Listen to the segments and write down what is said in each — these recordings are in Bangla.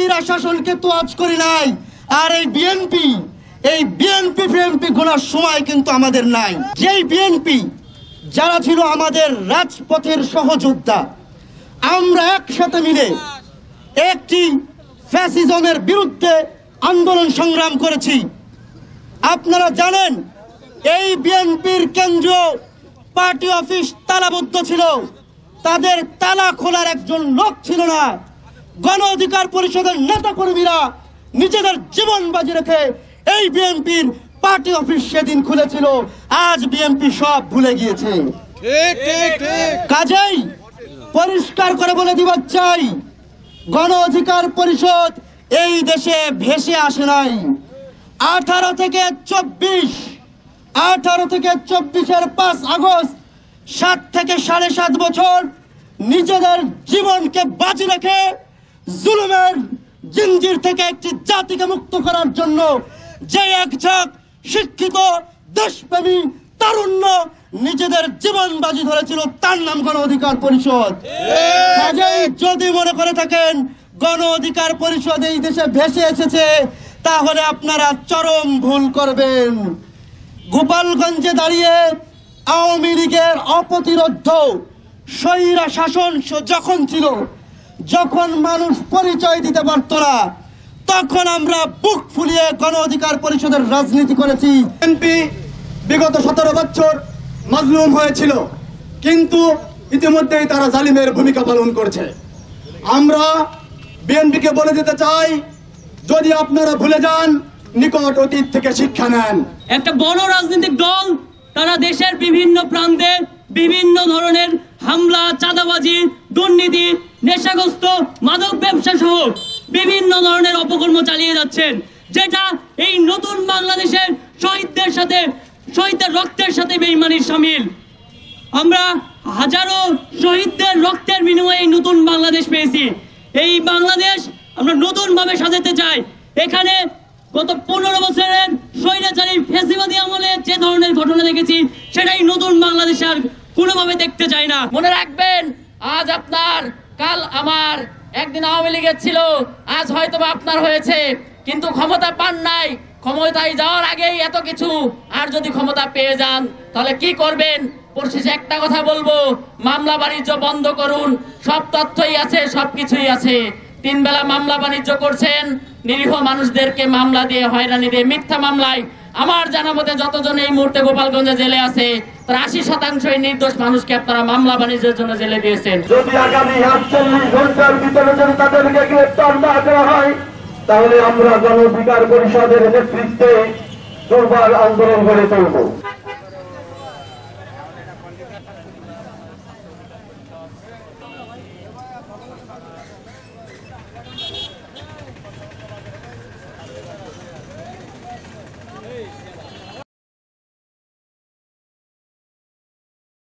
স্বৈরা শাসনকে তোয়াজ করি নাই। আর এই বিএনপি ফিএনপি গোনার সময় কিন্তু আমাদের নাই। যেই বিএনপি যারা ছিল আমাদের রাজপথের সহযোদ্ধা, আমরা একসাথে মিলে একটি ফ্যাসিজমের বিরুদ্ধে আন্দোলন সংগ্রাম করেছি। আপনারা জানেন এই বিএনপির কেন্দ্রীয় পার্টি অফিস তালাবদ্ধ ছিল, তাদের তালা খোলার একজন লোক ছিল না। গণ অধিকার পরিষদের নেতা কর্মীরা নিজেদের জীবন বাজি রেখে এই বিএনপির পার্টি অফিস সেদিন খুলেছিল। আজ বিএনপি সব ভুলে গিয়েছে। কাজেই পরিষ্কার করে বলে দিব চাই, গণ অধিকার পরিষদ এই দেশে ভেসে আসে নাই। 18 থেকে 24-এর 5 আগস্ট 7 থেকে 7.5 বছর নিজেদের জীবনকে বাজি রেখে জুলুমের জিঞ্জির থেকে একটি জাতিকে মুক্ত করার জন্য যে একঝাঁক শিক্ষিত দেশপ্রেমী তারুণ্য নিজেদের জীবন বাজি ধরেছিল, তার নাম গণ অধিকার পরিষদ। কাজেই যদি মনে করে থাকেন গণ অধিকার পরিষদ এই দেশে ভেসে এসেছে, তাহলে আপনারা চরম ভুল করবেন। গোপালগঞ্জে দাঁড়িয়ে আওয়ামী লীগের অপ্রতিরোধ্য স্বৈরা শাসন যখন ছিল, যখন মানুষ পরিচয় দিতে পারত না, তখন আমরা বুক ফুলিয়ে গণ অধিকার পরিষদের রাজনীতি করেছি। বিএনপি বিগত 17 বছর মাজলুম হয়েছিল, কিন্তু ইতিমধ্যেই তারা জালিমের ভূমিকা পালন করছে। আমরা বিএনপিকে বলে দিতে চাই, যদি আপনারা ভুলে যান, নিকট অতীত থেকে শিক্ষা নেন। একটা বড় রাজনৈতিক দল তারা দেশের বিভিন্ন প্রান্তে বিভিন্ন ধরনের হামলা, চাঁদাবাজি, দুর্নীতি, নেশাগ্রস্ত, মাদক ব্যবসা সহ বিভিন্ন ধরনের অপকর্ম চালিয়ে যাচ্ছেন, যেটা এই নতুন বাংলাদেশের শহীদদের রক্তের সাথে বেঈমানির শামিল। আমরা হাজারো শহীদদের রক্তের বিনিময়ে এই নতুন বাংলাদেশ পেয়েছি। এই বাংলাদেশ আমরা নতুন ভাবে সাজাতে চাই। এখানে গত 15 বছরের স্বৈরাচারী ফ্যাসিবাদী আমলে যে ধরনের ঘটনা দেখেছি, সেটাই নতুন বাংলাদেশ আর কোনোভাবে দেখতে চাই না। মনে রাখবেন, আজ আপনার, কাল আমার, একদিন আওয়ামী লীগের ছিল, আজ হয়তো আপনার হয়েছে, কিন্তু ক্ষমতা পান নাই। ক্ষমতায় যাওয়ার আগেই এত কিছু, আর যদি ক্ষমতা পেয়ে যান তাহলে কি করবেন? পরিশেষে একটা কথা বলবো, মামলা বাণিজ্য বন্ধ করুন। সব তথ্যই আছে, সবকিছুই আছে। 3 বেলা মামলা বাণিজ্য করছেন, নিরীহ মানুষদেরকে মামলা দিয়ে, হয়রানি দিয়ে, মিথ্যা মামলায়। আমার জানা মতে যতজন এই মুহূর্তে গোপালগঞ্জে জেলে আছে, তার 80% নির্দোষ মানুষকে আপনারা মামলা বাণিজ্যের জন্য জেলে দিয়েছেন। যদি আগামী 48 ঘন্টার ভিতরে যদি তাদেরকে গ্রেফতার না করা হয়, তাহলে আমরা গণ অধিকার পরিষদের নেতৃত্বে দুর্বার আন্দোলন গড়ে তুলব।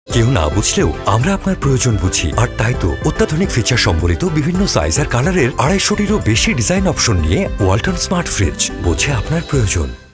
কেউ না বুঝলেও আমরা আপনার প্রয়োজন বুঝি, আর তাই তো অত্যাধুনিক ফিচার সম্বলিত বিভিন্ন সাইজ আর কালারের 250-টিরও বেশি ডিজাইন অপশন নিয়ে ওয়ালটন স্মার্ট ফ্রিজ বোঝে আপনার প্রয়োজন।